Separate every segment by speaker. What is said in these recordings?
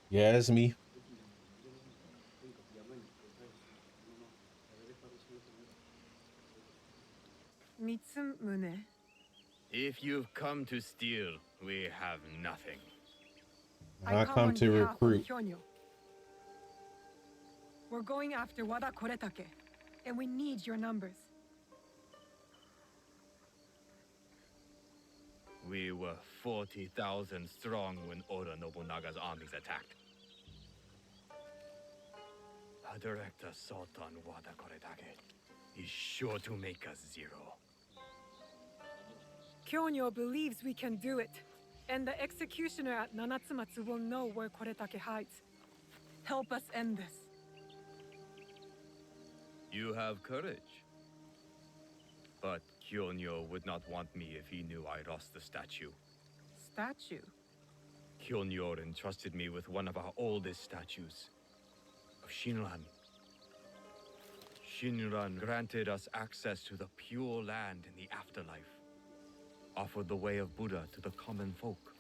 Speaker 1: Yeah, it's me.
Speaker 2: Mitsumune.
Speaker 3: If you've come to steal, we have nothing.
Speaker 2: I
Speaker 1: I
Speaker 2: come
Speaker 1: come
Speaker 2: on
Speaker 1: to
Speaker 2: behalf of
Speaker 1: recruit.
Speaker 2: Kyonyo. We're going after Wada Koretake, and we need your numbers.
Speaker 3: We were 40,000 strong when Oda Nobunaga's armies attacked. A direct assault on Wada Koretake is sure to make us zero.
Speaker 2: Kyonyo believes we can do it, and the executioner at Nanatsumatsu will know where Koretake hides. Help us end this.
Speaker 3: You have courage. But Kyonyo would not want me if he knew I lost the statue.
Speaker 2: Statue?
Speaker 3: Kyonyo entrusted me with one of our oldest statues, of Shinran. Shinran granted us access to the pure land in the afterlife, offered the way of Buddha to the common folk.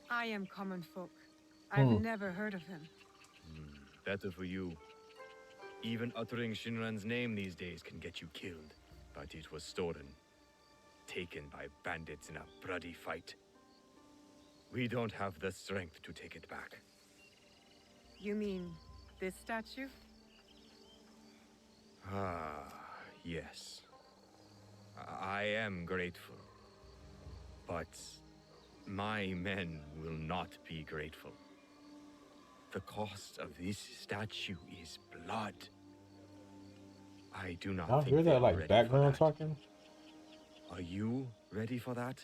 Speaker 2: I am common folk. I've
Speaker 1: Hmm.
Speaker 2: never heard of him.
Speaker 3: Better for you. Even uttering Shinran's name these days can get you killed. But it was stolen, taken by bandits in a bloody fight. We don't have the strength to take it back.
Speaker 2: You mean this statue?
Speaker 3: Ah, yes. I am grateful. But my men will not be grateful. The cost of this statue is blood. I do not
Speaker 1: Y'all
Speaker 3: think
Speaker 1: hear
Speaker 3: they
Speaker 1: that
Speaker 3: are
Speaker 1: like
Speaker 3: ready
Speaker 1: background
Speaker 3: for that.
Speaker 1: talking?
Speaker 3: Are you ready for that?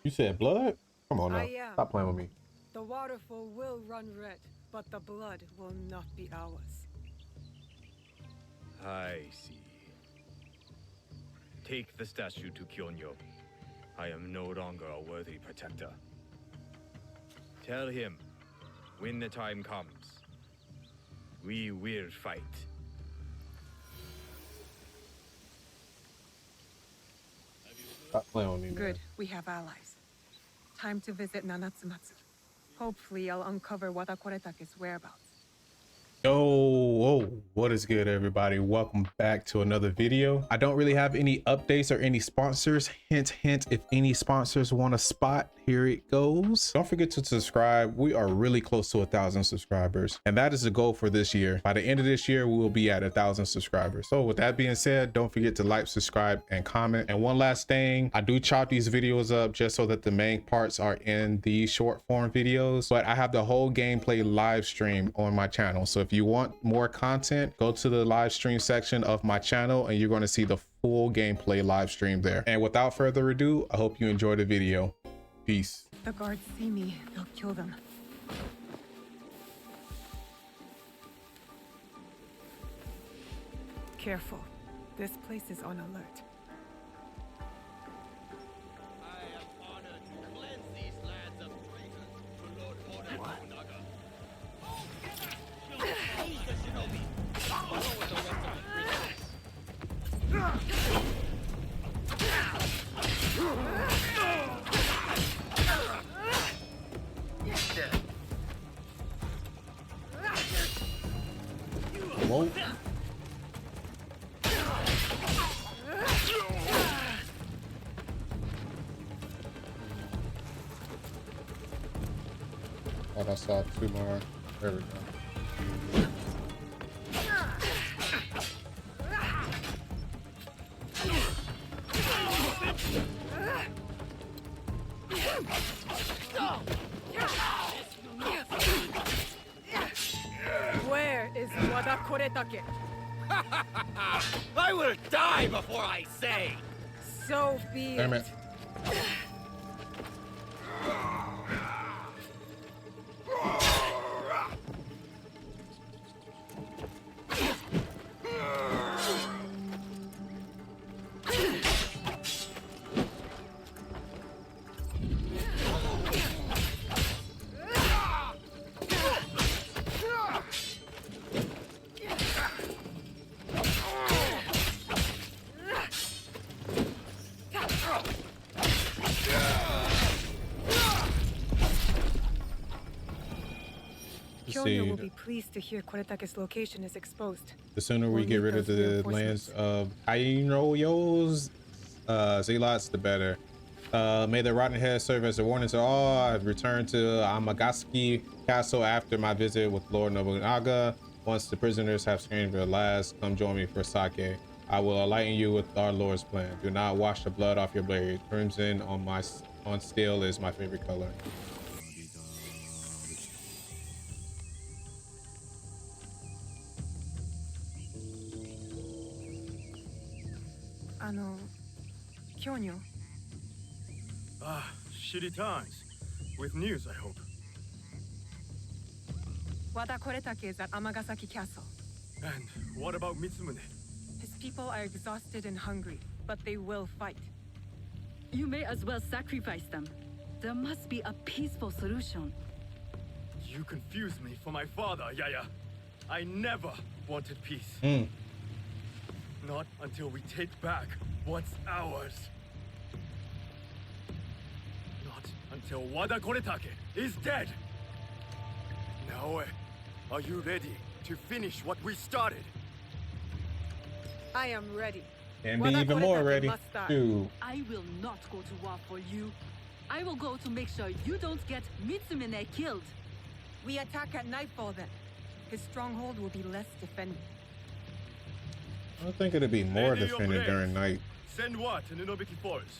Speaker 1: You said blood? Come on
Speaker 2: I
Speaker 1: now.
Speaker 2: am.
Speaker 1: Stop playing with me.
Speaker 2: The waterfall will run red, but the blood will not be ours.
Speaker 3: I see. Take the statue to Kyonyo. I am no longer a worthy protector. Tell him, when the time comes, we will fight.
Speaker 1: Stop playing with me, man.
Speaker 2: Good, we have allies. Time to visit Nanatsumatsu. Hopefully I'll uncover Wada Koretake's whereabouts.
Speaker 1: Yo, whoa, what is good, everybody? Welcome back to another video. I don't really have any updates or any sponsors. Hint, hint, if any sponsors want a spot, here it goes. Don't forget to subscribe. We are really close to 1,000 subscribers, and that is the goal for this year. By the end of this year, we will be at 1,000 subscribers. So with that being said, don't forget to like, subscribe, and comment. And one last thing, I do chop these videos up just so that the main parts are in the short form videos, but I have the whole gameplay live stream on my channel. So if you want more content, go to the live stream section of my channel and you're going to see the full gameplay live stream there. And without further ado, I hope you enjoy the video. Peace.
Speaker 2: The guards see me, they'll kill them. Careful. This place is on alert.
Speaker 3: I am honored to cleanse these lands of traitors to Lord Oda Nobunaga. He's the shinobi. I'll go with the rest of the prisoners.
Speaker 1: Whoa. Thought I saw two more. There we go.
Speaker 2: Where is Wada Koretake?
Speaker 3: I will die before I say!
Speaker 2: So be
Speaker 1: Damn
Speaker 2: it.
Speaker 1: it.
Speaker 2: Kionyo will
Speaker 1: see.
Speaker 2: be pleased to hear Koretake's location is exposed.
Speaker 1: The sooner we
Speaker 2: We'll
Speaker 1: get
Speaker 2: need
Speaker 1: rid of
Speaker 2: those
Speaker 1: the
Speaker 2: reinforcements.
Speaker 1: lands of Kainoyo's zealots, the better. May the rotten head serve as a warning to all. I've returned to Amagasaki Castle after my visit with Lord Nobunaga. Once the prisoners have screamed their last, come join me for sake. I will enlighten you with our Lord's plan. Do not wash the blood off your blade. Crimson on steel is my favorite color.
Speaker 2: 京女
Speaker 3: Ah, shitty times. With news, I hope.
Speaker 2: Wada Koretake is at Amagasaki Castle.
Speaker 3: And what about Mitsumune?
Speaker 2: His people are exhausted and hungry, but they will fight.
Speaker 4: You may as well sacrifice them. There must be a peaceful solution.
Speaker 3: You confuse me for my father, Yaya. I never wanted peace. Not until we take back what's ours. Not until Wada Koretake is dead. Naoe, are you ready to finish what we started?
Speaker 2: I am ready.
Speaker 1: And be even more ready. Dude.
Speaker 4: I will not go to war for you. I will go to make sure you don't get Mitsumune killed.
Speaker 2: We attack at nightfall then. His stronghold will be less defended.
Speaker 1: I think it'd be more
Speaker 3: Ready your
Speaker 1: defended
Speaker 3: blades.
Speaker 1: during night.
Speaker 3: Send what to Nunobiki Forest?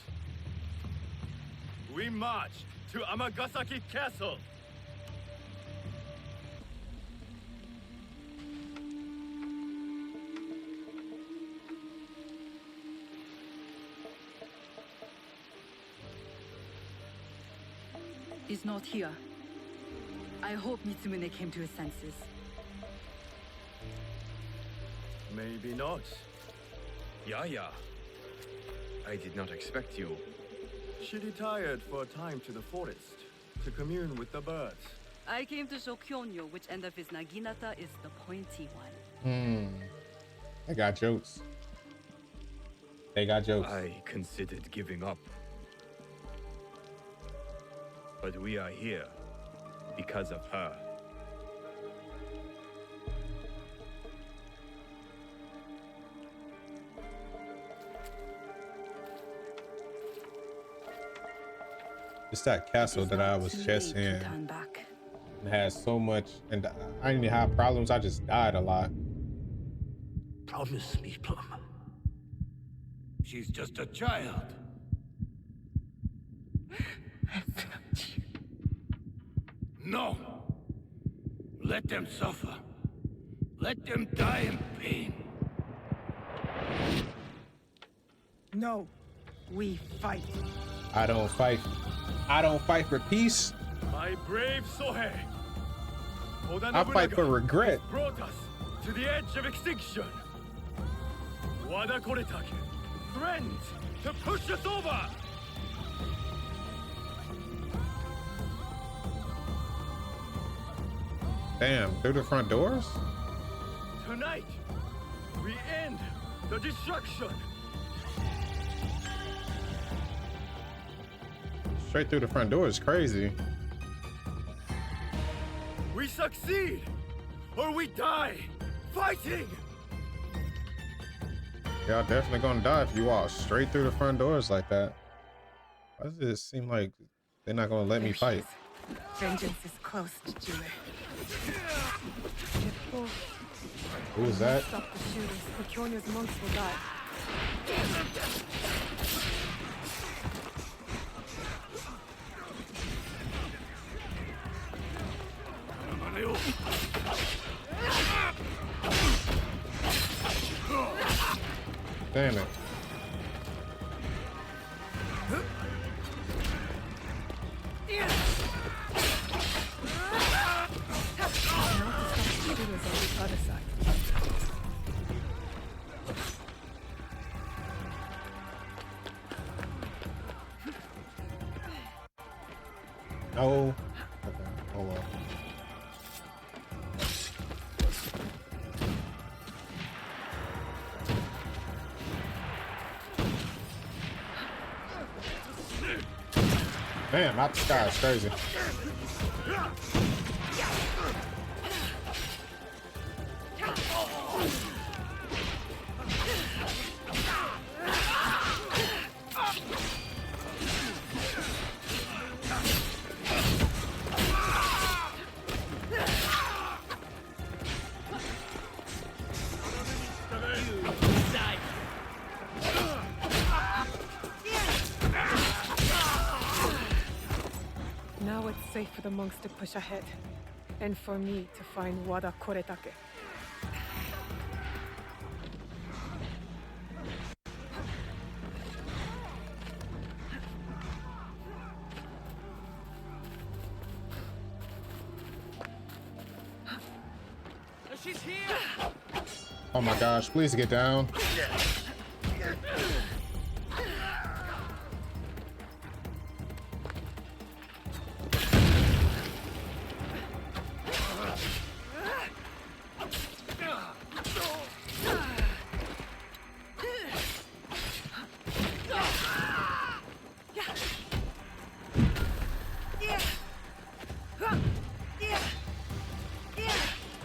Speaker 3: We march to Amagasaki Castle.
Speaker 4: He's not here. I hope Mitsumune came to his senses.
Speaker 3: Maybe not. Yaya, I did not expect you. She retired for a time to the forest to commune with the birds.
Speaker 4: I came to show Kyonyo which end of his Naginata is the pointy one.
Speaker 1: They got jokes. They got jokes.
Speaker 3: I considered giving up. But we are here because of her.
Speaker 1: It's that castle that I was just in.
Speaker 4: Turn back.
Speaker 1: It has so much, and I didn't have problems. I just died a lot.
Speaker 5: Promise me, Plum. She's just a child. No! Let them suffer. Let them die in pain.
Speaker 2: No, we fight.
Speaker 1: I don't fight. I don't fight for peace.
Speaker 3: My brave Sohei. Oda
Speaker 1: I fight for
Speaker 3: Nobunaga
Speaker 1: regret.
Speaker 3: brought us to the edge of extinction. Wada Koretake threatens to push us over.
Speaker 1: Damn, through the front doors?
Speaker 3: Tonight, we end the destruction.
Speaker 1: Straight through the front door is crazy.
Speaker 3: We succeed, or we die fighting.
Speaker 1: Y'all definitely gonna die if you walk straight through the front doors like that. Why does it seem like they're not gonna let me
Speaker 2: There she
Speaker 1: fight?
Speaker 2: is. Vengeance is close, Jule.
Speaker 1: Who was that?
Speaker 2: Stop the shooters, or Kyonyo's monks will die.
Speaker 1: Damn it.
Speaker 2: Shooters on the other side.
Speaker 1: No. Okay. Oh well. Damn, out the sky is crazy.
Speaker 2: safe for the monks to push ahead, and for me to find Wada Koretake.
Speaker 5: She's here!
Speaker 1: Oh my gosh, please get down.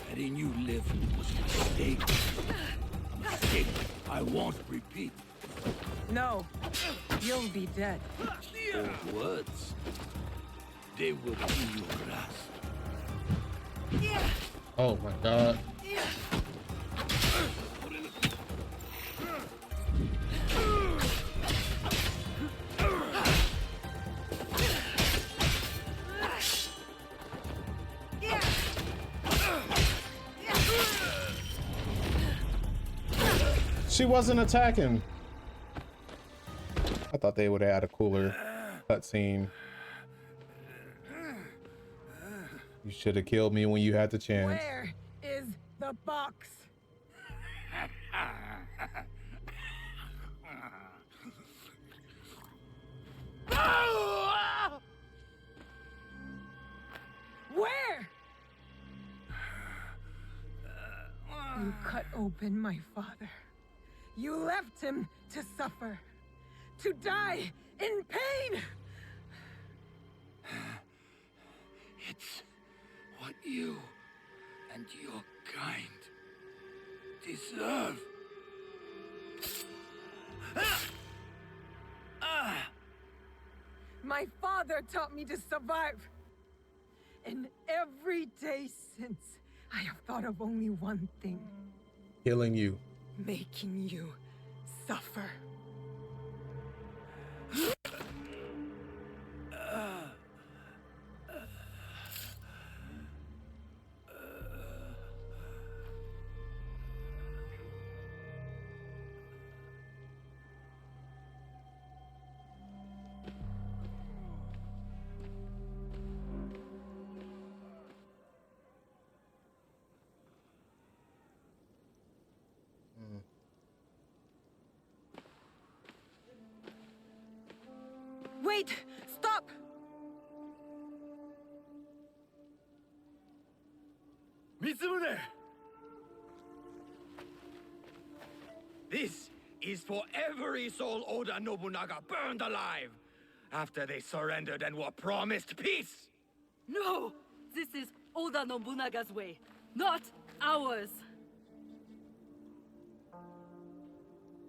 Speaker 5: Letting you live was a mistake. A mistake I won't repeat.
Speaker 2: No, you'll be dead.
Speaker 5: Old words. They will be your last.
Speaker 1: Oh my god. She wasn't attacking. I thought they would have had a cooler cutscene. You should have killed me when you had the chance.
Speaker 2: Where is the box? Where? You cut open my father. You left him to suffer, to die in pain.
Speaker 5: It's what you and your kind deserve.
Speaker 2: My father taught me to survive. And every day since, I have thought of only one thing.
Speaker 1: Killing you.
Speaker 2: Making you suffer. Wait! Stop!
Speaker 3: Mitsumune! This is for every soul Oda Nobunaga burned alive after they surrendered and were promised peace!
Speaker 4: No! This is Oda Nobunaga's way, not ours!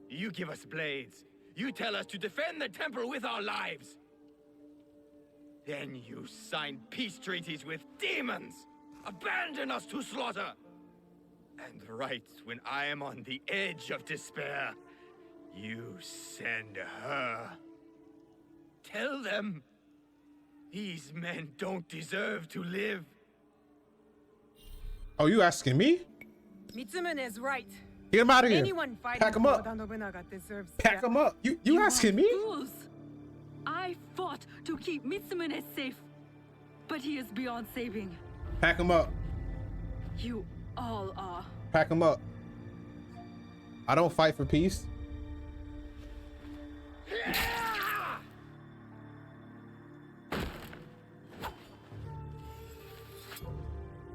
Speaker 3: You give us blades. You tell us to defend the temple with our lives. Then you sign peace treaties with demons. Abandon us to slaughter. And right when I am on the edge of despair, you send her. Tell them these men don't deserve to live.
Speaker 1: Oh, you asking me?
Speaker 2: Mitsumune is right.
Speaker 1: Get him out of here.
Speaker 2: Anyone fighting
Speaker 1: Pack him
Speaker 2: for
Speaker 1: up.
Speaker 2: Oda Nobunaga deserves
Speaker 1: Pack
Speaker 2: death.
Speaker 1: him up. You asking me?
Speaker 4: Fools! I fought to keep Mitsumune safe, but he is beyond saving.
Speaker 1: Pack him up.
Speaker 4: You all are.
Speaker 1: Pack him up. I don't fight for peace.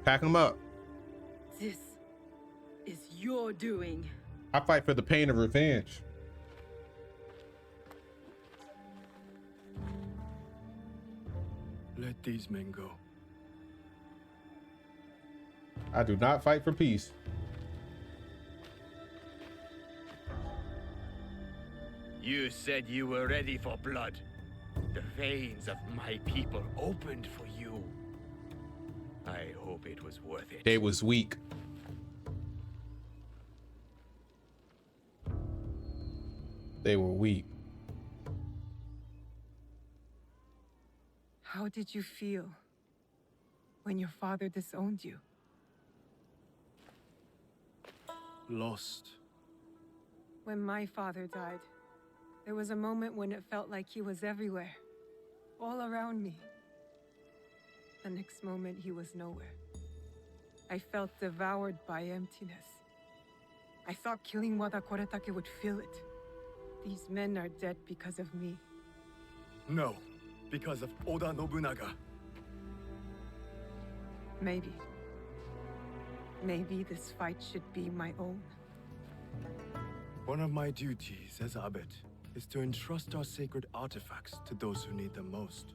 Speaker 1: Pack him up.
Speaker 4: This is your doing.
Speaker 1: I fight for the pain of revenge.
Speaker 5: Let these men go.
Speaker 1: I do not fight for peace.
Speaker 3: You said you were ready for blood. The veins of my people opened for you. I hope it was worth it.
Speaker 1: They was weak. They were weak.
Speaker 2: How did you feel when your father disowned you?
Speaker 6: Lost.
Speaker 2: When my father died, there was a moment when it felt like he was everywhere, all around me. The next moment, he was nowhere. I felt devoured by emptiness. I thought killing Wada Koretake would fill it. These men are dead because of me.
Speaker 6: No, because of Oda Nobunaga.
Speaker 2: Maybe. Maybe this fight should be my own.
Speaker 6: One of my duties as abbot is to entrust our sacred artifacts to those who need them most.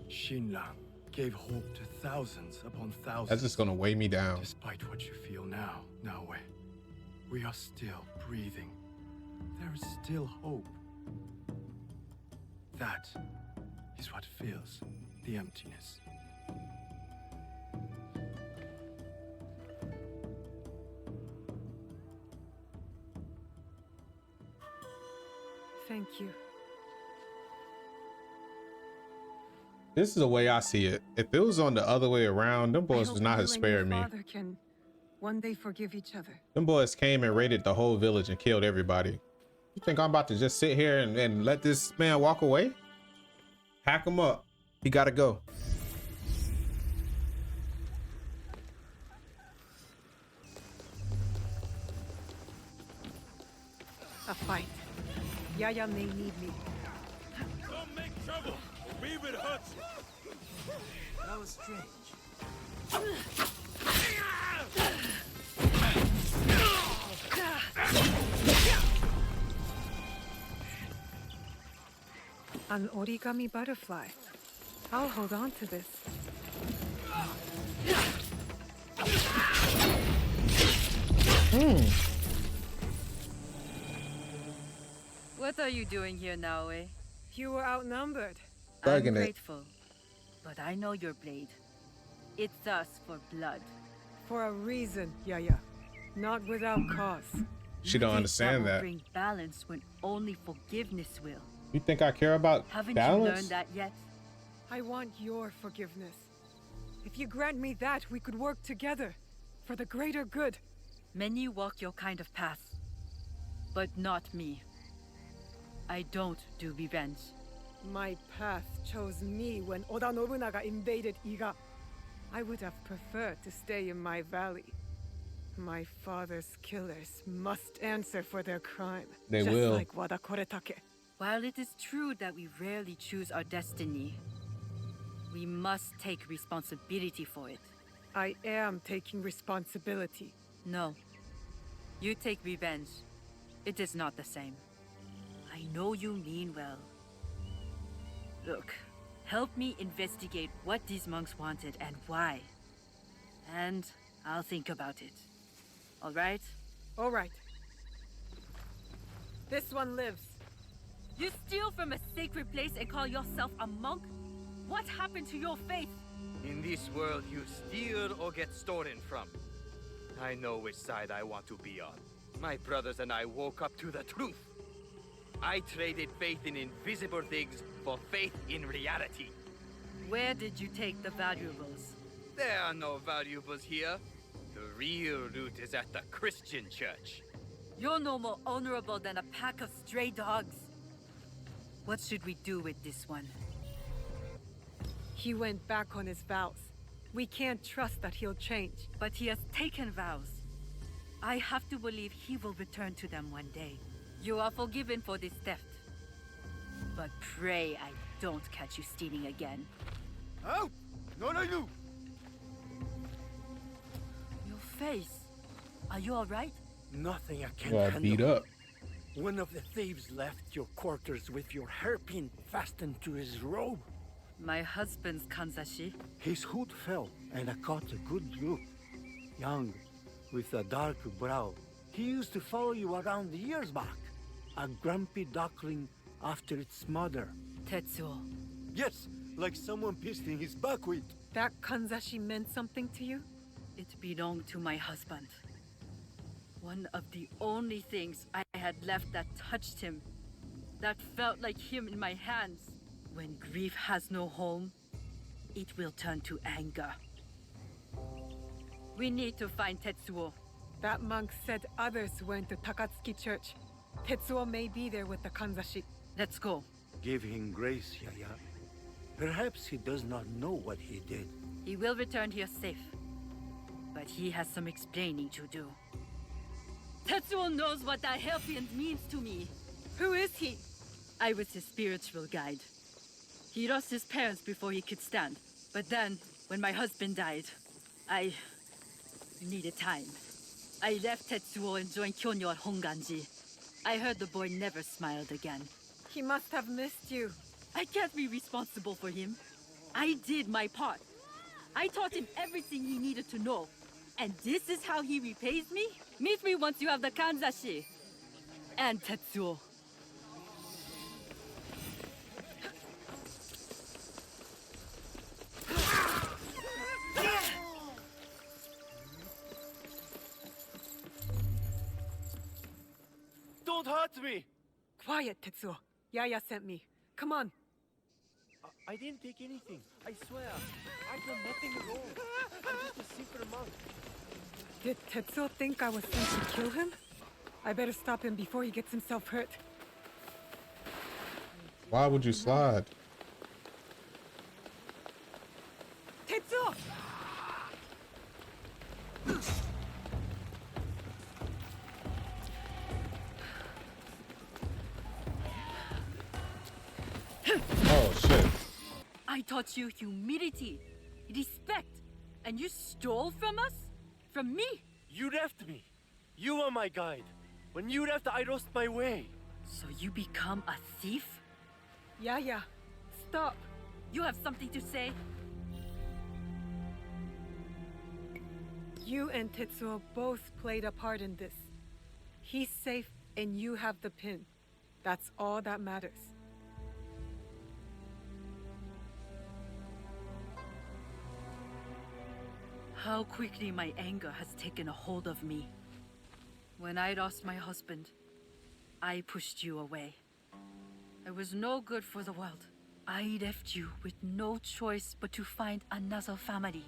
Speaker 6: Shinran gave hope to thousands upon thousands.
Speaker 1: That's just gonna weigh me down.
Speaker 6: Despite what you feel now, Naoe, we are still breathing. There is still hope. That is what fills the emptiness.
Speaker 2: Thank you.
Speaker 1: This is the way I see it. If it was on the other way around, them boys would not have spared me.
Speaker 2: Father can one day forgive each other.
Speaker 1: Them boys came and raided the whole village and killed everybody. You think I'm about to just sit here and let this man walk away? Hack him up. He gotta go.
Speaker 2: A fight. Yaya may need me.
Speaker 5: Don't make trouble. Leave it hurts. That was strange.
Speaker 2: An origami butterfly. I'll hold on to this.
Speaker 4: What are you doing here, Naoe?
Speaker 2: You were outnumbered.
Speaker 4: I'm
Speaker 1: Bugging it.
Speaker 4: grateful, but I know your blade. It thirsts for blood.
Speaker 2: For a reason, Yaya. Not without cause.
Speaker 1: She don't
Speaker 4: You think
Speaker 1: understand
Speaker 4: will
Speaker 1: that.
Speaker 4: bring balance when only forgiveness will.
Speaker 1: You think I care about
Speaker 4: Haven't
Speaker 1: balance?
Speaker 4: you learned that yet?
Speaker 2: I want your forgiveness. If you grant me that, we could work together. For the greater good.
Speaker 4: Many walk your kind of path, but not me. I don't do revenge.
Speaker 2: My path chose me when Oda Nobunaga invaded Iga. I would have preferred to stay in my valley. My father's killers must answer for their crime.
Speaker 1: They
Speaker 2: just
Speaker 1: will.
Speaker 2: like Wada Koretake.
Speaker 4: While it is true that we rarely choose our destiny, we must take responsibility for it.
Speaker 2: I am taking responsibility.
Speaker 4: No. You take revenge. It is not the same. I know you mean well. Look, help me investigate what these monks wanted and why. And I'll think about it. All right?
Speaker 2: All right. This one lives.
Speaker 4: You steal from a sacred place and call yourself a monk? What happened to your faith?
Speaker 3: In this world, you steal or get stolen from. I know which side I want to be on. My brothers and I woke up to the truth. I traded faith in invisible things for faith in reality.
Speaker 4: Where did you take the valuables?
Speaker 3: There are no valuables here. The real loot is at the Christian church.
Speaker 4: You're no more honorable than a pack of stray dogs. What should we do with this one?
Speaker 2: He went back on his vows. We can't trust that he'll change.
Speaker 4: But he has taken vows. I have to believe he will return to them one day. You are forgiven for this theft. But pray I don't catch you stealing again.
Speaker 6: Out! Not you!
Speaker 4: Your face. Are you alright?
Speaker 5: Nothing I can't
Speaker 1: You are
Speaker 5: handle.
Speaker 1: beat up.
Speaker 5: One of the thieves left your quarters with your hairpin fastened to his robe.
Speaker 4: My husband's Kanzashi.
Speaker 5: His hood fell, and I caught a good look. Young, with a dark brow. He used to follow you around the years back. A grumpy duckling after its mother.
Speaker 4: Tetsuo.
Speaker 5: Yes, like someone pissed in his buckwheat.
Speaker 2: That Kanzashi meant something to you?
Speaker 4: It belonged to my husband. One of the only things I had left that touched him. That felt like him in my hands. When grief has no home, it will turn to anger. We need to find Tetsuo.
Speaker 2: That monk said others went to Takatsuki Church. Tetsuo may be there with the kanzashi.
Speaker 4: Let's go.
Speaker 5: Give him grace, Yaya. Perhaps he does not know what he did.
Speaker 4: He will return here safe. But he has some explaining to do. Tetsuo knows what that Hellfiend means to me.
Speaker 2: Who is he?
Speaker 4: I was his spiritual guide. He lost his parents before he could stand. But then, when my husband died, I needed time. I left Tetsuo and joined Kyonyo at Honganji. I heard the boy never smiled again.
Speaker 2: He must have missed you.
Speaker 4: I can't be responsible for him. I did my part. I taught him everything he needed to know. And this is how he repays me? Meet me once you have the kanzashi. And Tetsuo.
Speaker 6: Don't hurt me!
Speaker 2: Quiet, Tetsuo. Yaya sent me. Come on.
Speaker 6: I didn't take anything. I swear. I've done nothing wrong. I'm just a secret monk.
Speaker 2: Did Tetsuo think I was sent to kill him? I better stop him before he gets himself hurt.
Speaker 1: Why would you slide?
Speaker 2: Tetsuo!
Speaker 1: Oh shit.
Speaker 4: I taught you humility, respect, and you stole from us? From me?
Speaker 6: You left me. You were my guide. When you left, I lost my way.
Speaker 4: So you become a thief?
Speaker 2: Yaya, stop.
Speaker 4: You have something to say?
Speaker 2: You and Tetsuo both played a part in this. He's safe and you have the pin. That's all that matters.
Speaker 4: How quickly my anger has taken a hold of me. When I lost my husband, I pushed you away. I was no good for the world. I left you with no choice but to find another family.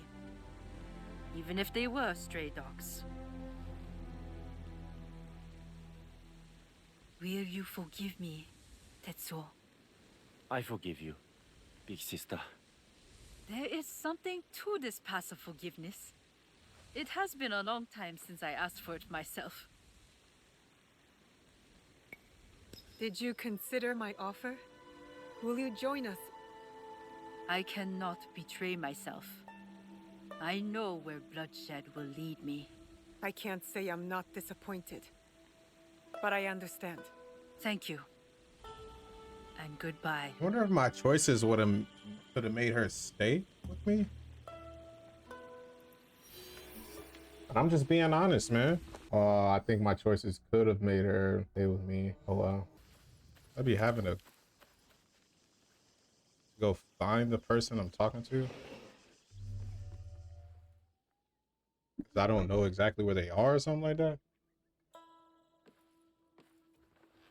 Speaker 4: Even if they were stray dogs. Will you forgive me, Tetsuo?
Speaker 6: I forgive you, big sister.
Speaker 4: There is something to this passive forgiveness. It has been a long time since I asked for it myself.
Speaker 2: Did you consider my offer? Will you join us?
Speaker 4: I cannot betray myself. I know where bloodshed will lead me.
Speaker 2: I can't say I'm not disappointed. But I understand.
Speaker 4: Thank you. And goodbye.
Speaker 1: I wonder if my choices would have made her stay with me. I'm just being honest, man. I think my choices could have made her stay with me. Oh well. I'd be having to go find the person I'm talking to. 'Cause I don't know exactly where they are or something like that.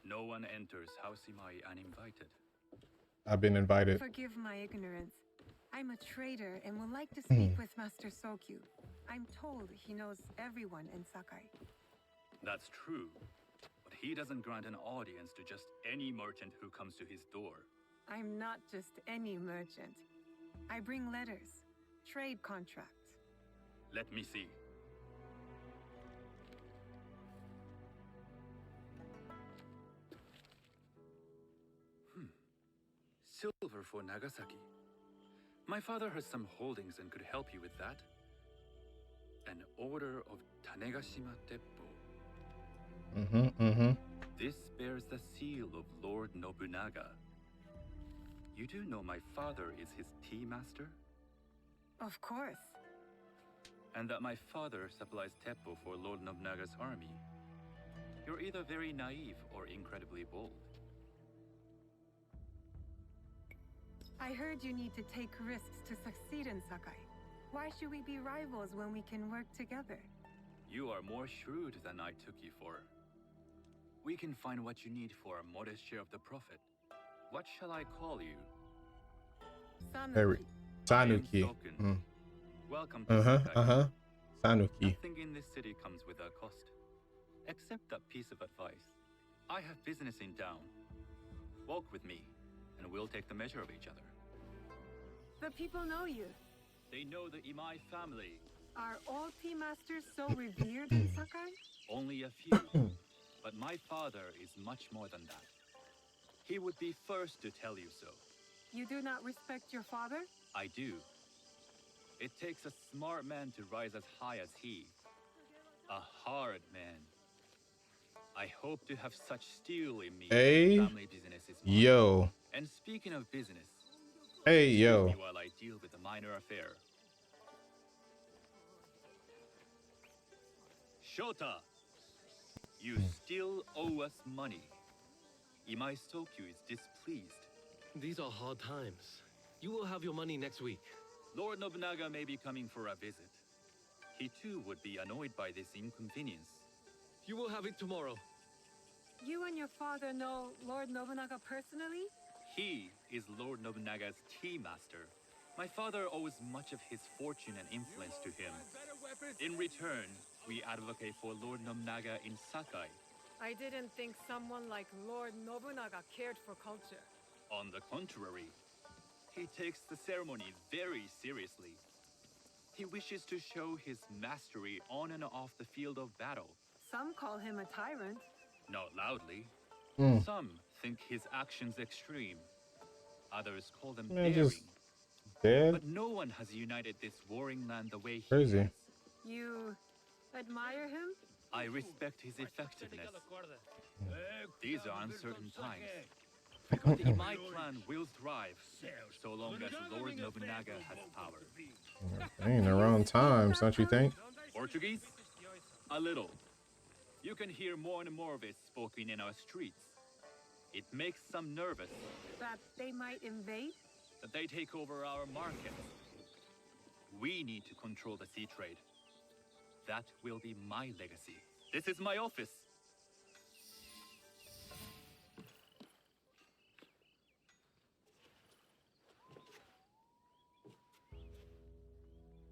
Speaker 7: No one enters House Imai uninvited.
Speaker 1: I've been invited.
Speaker 2: Forgive my ignorance. I'm a trader and would like to speak with Master Sokyu. I'm told he knows everyone in Sakai.
Speaker 7: That's true, but he doesn't grant an audience to just any merchant who comes to his door.
Speaker 2: I'm not just any merchant. I bring letters, trade contracts.
Speaker 7: Let me see. Silver for Nagasaki. My father has some holdings and could help you with that. An order of Tanegashima Teppo. This bears the seal of Lord Nobunaga. You do know my father is his tea master?
Speaker 2: Of course.
Speaker 7: And that my father supplies Teppo for Lord Nobunaga's army. You're either very naive or incredibly bold.
Speaker 2: I heard you need to take risks to succeed in Sakai. Why should we be rivals when we can work together?
Speaker 7: You are more shrewd than I took you for. We can find what you need for a modest share of the profit. What shall I call you?
Speaker 1: Very
Speaker 2: Sanuki.
Speaker 1: Sanuki.
Speaker 7: Welcome to Sakai.
Speaker 1: Sanuki.
Speaker 7: Nothing in this city comes with a cost. Except that piece of advice. I have business in town. Walk with me, and we'll take the measure of each other.
Speaker 2: The people know you.
Speaker 7: They know the Imai family.
Speaker 2: Are all tea masters so revered in Sakai?
Speaker 7: Only a few. But my father is much more than that. He would be first to tell you so.
Speaker 2: You do not respect your father?
Speaker 7: I do. It takes a smart man to rise as high as he. A hard man. I hope to have such steel in me.
Speaker 1: Hey,
Speaker 7: Family business is mine.
Speaker 1: yo.
Speaker 7: And speaking of business,
Speaker 1: Hey,
Speaker 7: excuse
Speaker 1: yo.
Speaker 7: me while I deal with a minor affair. Shota, you still owe us money. Imai Sokyu is displeased.
Speaker 8: These are hard times. You will have your money next week.
Speaker 7: Lord Nobunaga may be coming for a visit. He too would be annoyed by this inconvenience.
Speaker 8: You will have it tomorrow.
Speaker 2: You and your father know Lord Nobunaga personally?
Speaker 7: He is Lord Nobunaga's tea master. My father owes much of his fortune and influence to him. In return, we advocate for Lord Nobunaga in Sakai.
Speaker 2: I didn't think someone like Lord Nobunaga cared for culture.
Speaker 7: On the contrary, he takes the ceremony very seriously. He wishes to show his mastery on and off the field of battle.
Speaker 2: Some call him a tyrant.
Speaker 7: Not loudly.
Speaker 1: Mm.
Speaker 7: Some think his actions extreme. Others call them
Speaker 1: Man,
Speaker 7: daring.
Speaker 1: just dead.
Speaker 7: But no one has united this warring land the way he
Speaker 1: Crazy.
Speaker 7: has.
Speaker 2: You admire him?
Speaker 7: I respect his effectiveness. These are uncertain times. The Imai clan will thrive so long as Lord Nobunaga has power.
Speaker 1: Ain't around times, don't you think?
Speaker 7: Portuguese? A little. You can hear more and more of it spoken in our streets. It makes some nervous
Speaker 2: That they might invade?
Speaker 7: that they take over our markets. We need to control the sea trade. That will be my legacy. This is my office.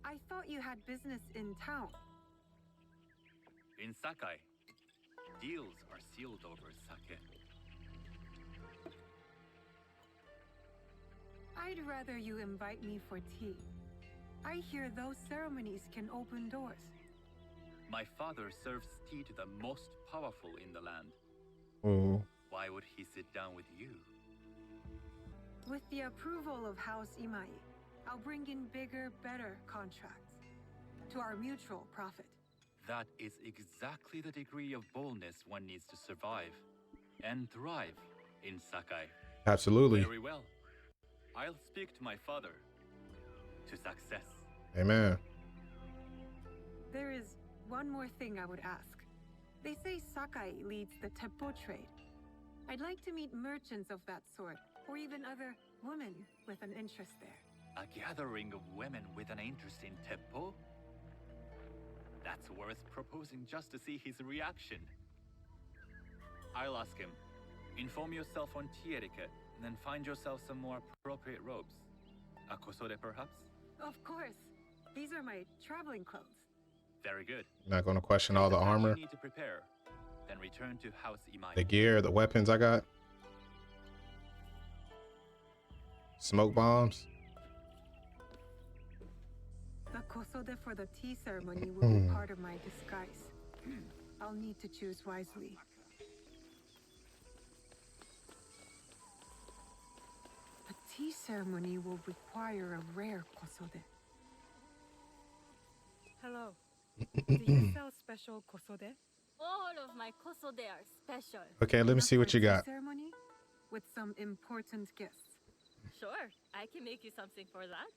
Speaker 2: I thought you had business in town.
Speaker 7: In Sakai, deals are sealed over sake.
Speaker 2: I'd rather you invite me for tea. I hear those ceremonies can open doors.
Speaker 7: My father serves tea to the most powerful in the land.
Speaker 1: Oh,
Speaker 7: Why would he sit down with you?
Speaker 2: With the approval of House Imai, I'll bring in bigger, better contracts. To our mutual profit.
Speaker 7: That is exactly the degree of boldness one needs to survive and thrive in Sakai.
Speaker 1: absolutely.
Speaker 7: Very well. I'll speak to my father. To success.
Speaker 1: Amen.
Speaker 2: There is one more thing I would ask. They say Sakai leads the teppo trade. I'd like to meet merchants of that sort, or even other women with an interest there.
Speaker 7: A gathering of women with an interest in teppo? That's worth proposing just to see his reaction. I'll ask him. Inform yourself on tea etiquette, and then find yourself some more appropriate robes. A kosode, perhaps?
Speaker 2: Of course. These are my traveling clothes.
Speaker 7: Very good.
Speaker 1: Not gonna question all the
Speaker 7: Take time
Speaker 1: armor,
Speaker 7: you need to prepare, then return to House Imai.
Speaker 1: the gear, the weapons I got. Smoke bombs.
Speaker 2: The kosode for the tea ceremony will be part of my disguise. I'll need to choose wisely. The tea ceremony will require a rare kosode. Hello. Do you sell special kosode?
Speaker 9: All of my kosode are special.
Speaker 1: Okay, let me see what you
Speaker 2: For a tea
Speaker 1: got.
Speaker 2: ceremony with some important gifts.
Speaker 9: Sure, I can make you something for that.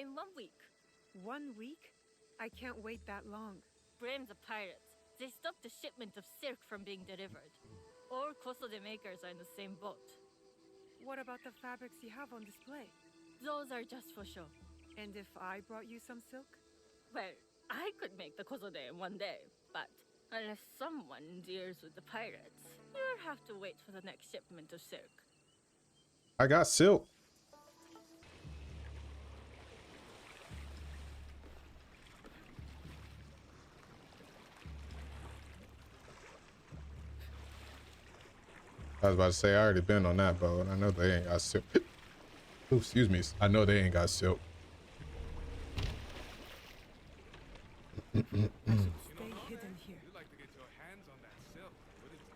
Speaker 9: In 1 week.
Speaker 2: 1 week? I can't wait that long.
Speaker 9: Blame the pirates. They stopped the shipment of silk from being delivered. All kosode makers are in the same boat.
Speaker 2: What about the fabrics you have on display?
Speaker 9: Those are just for show.
Speaker 2: And if I brought you some silk?
Speaker 9: Well, I could make the kosode in 1 day, but unless someone deals with the pirates, you'll have to wait for the next shipment of silk.
Speaker 1: I got silk. I was about to say, I already been on that boat. I know they ain't got silk. Ooh, excuse me. I know they ain't got silk.
Speaker 2: Stay hidden here.
Speaker 10: You'd like to get your hands on that silk, wouldn't you?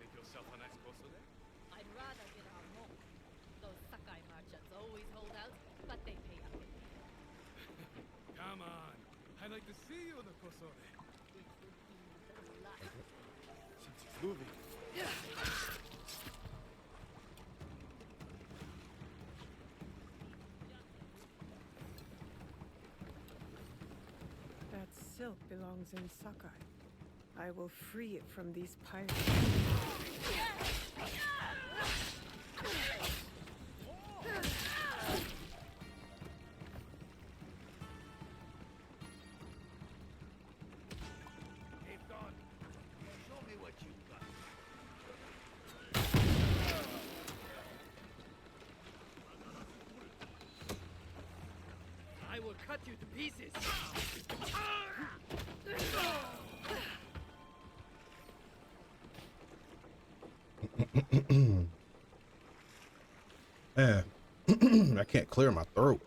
Speaker 10: Make yourself a nice kosode?
Speaker 9: I'd rather get our more. Those Sakai merchants always hold out, but they pay up.
Speaker 10: Come on. I'd like to see you in the kosode.
Speaker 9: It would be the last.
Speaker 6: Something's moving.
Speaker 2: That silk belongs in Sakai. I will free it from these pirates.
Speaker 8: I will cut you to pieces.
Speaker 1: Man, I can't clear my throat.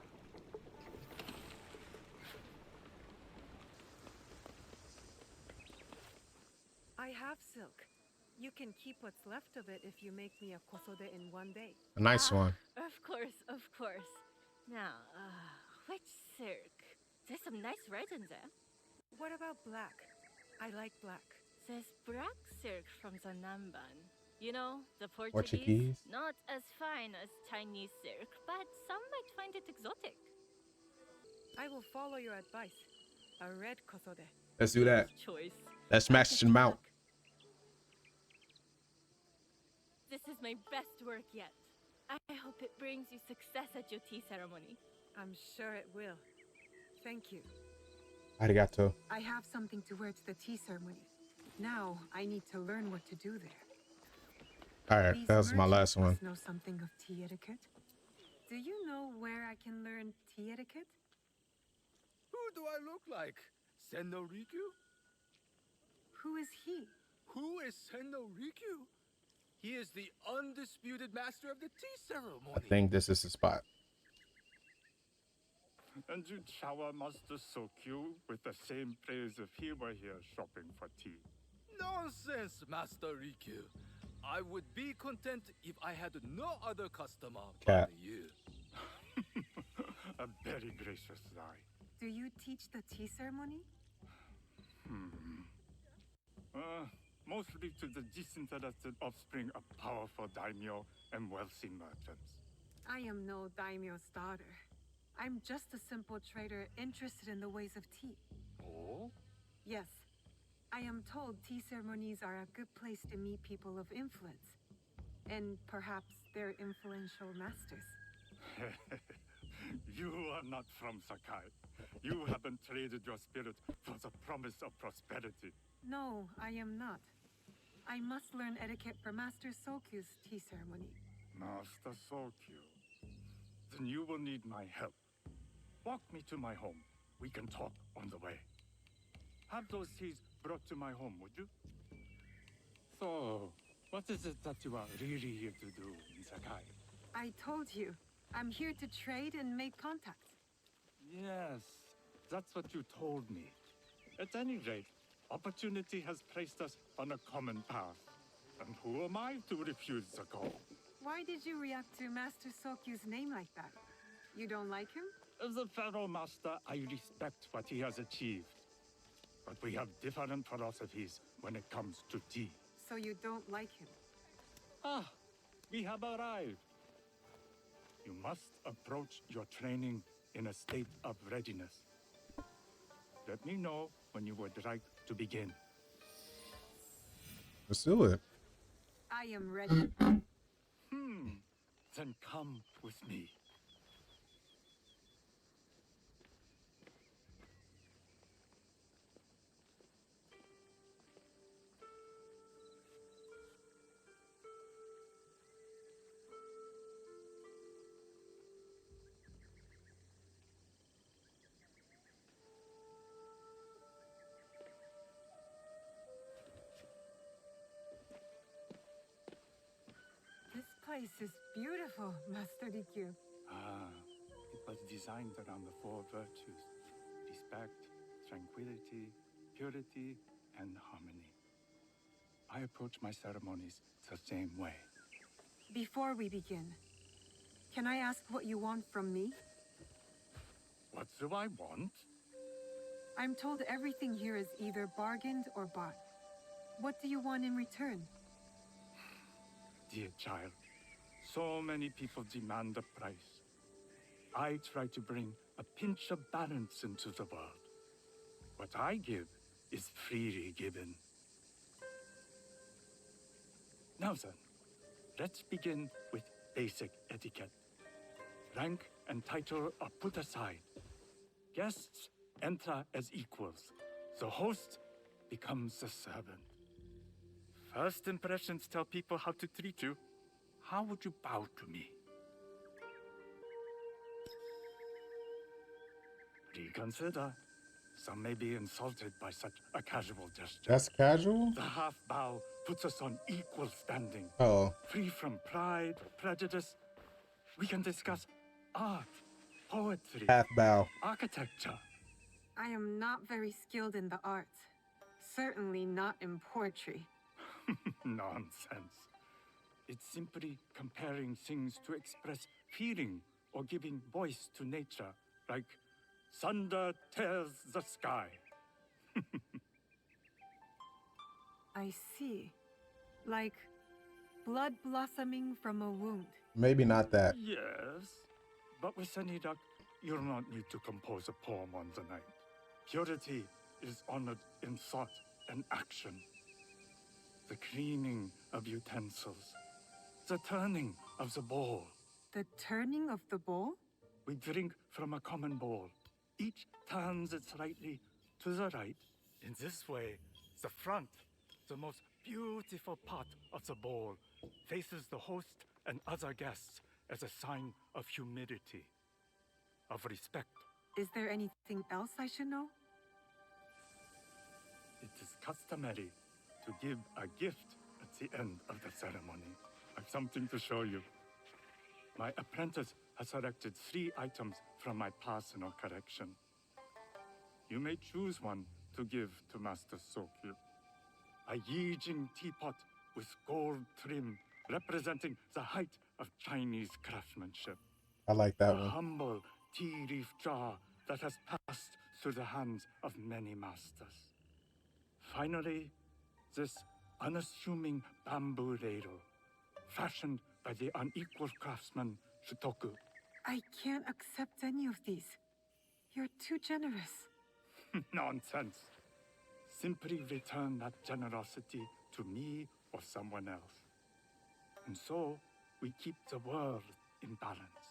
Speaker 2: I have silk. You can keep what's left of it if you make me a kosode in one day.
Speaker 1: A nice one.
Speaker 9: Of course, of course. Now, which silk? There's some nice red in there.
Speaker 2: What about black? I like black.
Speaker 9: There's black silk from the Namban. You know, the
Speaker 1: Portuguese?
Speaker 9: Not as fine as Chinese silk, but some might find it exotic.
Speaker 2: I will follow your advice. A red kosode.
Speaker 1: Let's do that.
Speaker 9: Choice.
Speaker 1: Let's match them out.
Speaker 9: This is my best work yet. I hope it brings you success at your tea ceremony.
Speaker 2: I'm sure it will. Thank you.
Speaker 1: Arigato.
Speaker 2: I have something to wear to the tea ceremony. Now I need to learn what to do there.
Speaker 1: All right,
Speaker 2: These
Speaker 1: that was my last
Speaker 2: merchants
Speaker 1: one.
Speaker 2: must know something of tea etiquette. Do you know where I can learn tea etiquette?
Speaker 6: Who do I look like? Sendo Rikyu?
Speaker 2: Who is he?
Speaker 6: Who is Sendo Rikyu? He is the undisputed master of the tea
Speaker 1: I
Speaker 6: ceremony.
Speaker 1: think this is the spot.
Speaker 11: And you shower Master Sokyu with the same praise if he were here shopping for tea.
Speaker 6: Nonsense, Master Rikyu. I would be content if I had no other customer
Speaker 1: Cat.
Speaker 6: but you.
Speaker 11: A very gracious lie.
Speaker 2: Do you teach the tea ceremony?
Speaker 11: Mostly to the disinterested offspring of powerful daimyo and wealthy merchants.
Speaker 2: I am no daimyo's daughter. I'm just a simple trader interested in the ways of tea.
Speaker 11: Oh?
Speaker 2: Yes, I am told tea ceremonies are a good place to meet people of influence. And perhaps their influential masters.
Speaker 11: You are not from Sakai. You haven't traded your spirit for the promise of prosperity.
Speaker 2: No, I am not. I must learn etiquette for Master Sokyu's tea ceremony.
Speaker 11: Master Sokyu. Then you will need my help. Walk me to my home. We can talk on the way. Have those teas brought to my home, would you? So, what is it that you are really here to do in Sakai?
Speaker 2: I told you, I'm here to trade and make contacts.
Speaker 11: Yes, that's what you told me. At any rate, opportunity has placed us on a common path. And who am I to refuse the call?
Speaker 2: Why did you react to Master Sokyu's name like that? You don't like him?
Speaker 11: As a Pharaoh Master, I respect what he has achieved. But we have different philosophies when it comes to tea.
Speaker 2: So you don't like him?
Speaker 11: Ah, we have arrived. You must approach your training in a state of readiness. Let me know when you would like to begin.
Speaker 1: Let's do it.
Speaker 2: I am ready.
Speaker 11: Then come with me.
Speaker 2: place is beautiful, Master Rikyu.
Speaker 11: Ah, it was designed around the four virtues: respect, tranquility, purity, and harmony. I approach my ceremonies the same way.
Speaker 2: Before we begin, can I ask what you want from me?
Speaker 11: What do I want?
Speaker 2: I'm told everything here is either bargained or bought. What do you want in return?
Speaker 11: Dear child, so many people demand a price. I try to bring a pinch of balance into the world. What I give is freely given. Now then, let's begin with basic etiquette. Rank and title are put aside. Guests enter as equals. The host becomes the servant. First impressions tell people how to treat you. How would you bow to me? Reconsider. Some may be insulted by such a casual gesture.
Speaker 1: That's casual?
Speaker 11: The half bow puts us on equal standing.
Speaker 1: Oh.
Speaker 11: Free from pride or prejudice. We can discuss art, poetry,
Speaker 1: Half bow.
Speaker 11: architecture.
Speaker 2: I am not very skilled in the arts. Certainly not in poetry.
Speaker 11: Nonsense. It's simply comparing things to express feeling or giving voice to nature, like thunder tears the sky.
Speaker 2: I see. Like blood blossoming from a wound.
Speaker 1: Maybe not that.
Speaker 11: Yes, but with any luck, you'll not need to compose a poem on the night. Purity is honored in thought and action. The cleaning of utensils, the turning of the bowl.
Speaker 2: The turning of the bowl?
Speaker 11: We drink from a common bowl. Each turns it slightly to the right. In this way, the front, the most beautiful part of the bowl, faces the host and other guests as a sign of humility, of respect.
Speaker 2: Is there anything else I should know?
Speaker 11: It is customary to give a gift at the end of the ceremony. I've something to show you. My apprentice has selected 3 items from my personal collection. You may choose one to give to Master Sokyu. A Yijing teapot with gold trim representing the height of Chinese craftsmanship.
Speaker 1: I like that
Speaker 11: A
Speaker 1: one.
Speaker 11: humble tea leaf jar that has passed through the hands of many masters. Finally, this unassuming bamboo ladle, fashioned by the unequal craftsman Shutoku.
Speaker 2: I can't accept any of these. You're too generous.
Speaker 11: Nonsense. Simply return that generosity to me or someone else. And so, we keep the world in balance.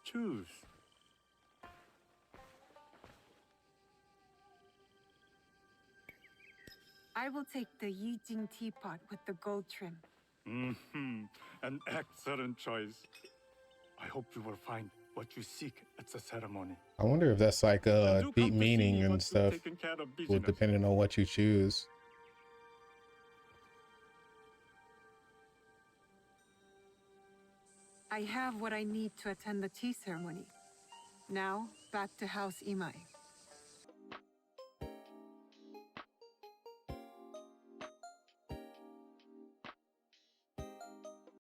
Speaker 11: Choose.
Speaker 2: I will take the Yijing teapot with the gold trim.
Speaker 11: An excellent choice. I hope you will find what you seek at the ceremony.
Speaker 1: I wonder if that's like a
Speaker 11: Do
Speaker 1: deep
Speaker 11: come to
Speaker 1: meaning
Speaker 11: see
Speaker 1: and
Speaker 11: once
Speaker 1: stuff.
Speaker 11: we've taken care of
Speaker 1: Well,
Speaker 11: business.
Speaker 1: depending on what you choose.
Speaker 2: I have what I need to attend the tea ceremony. Now, back to House Imai.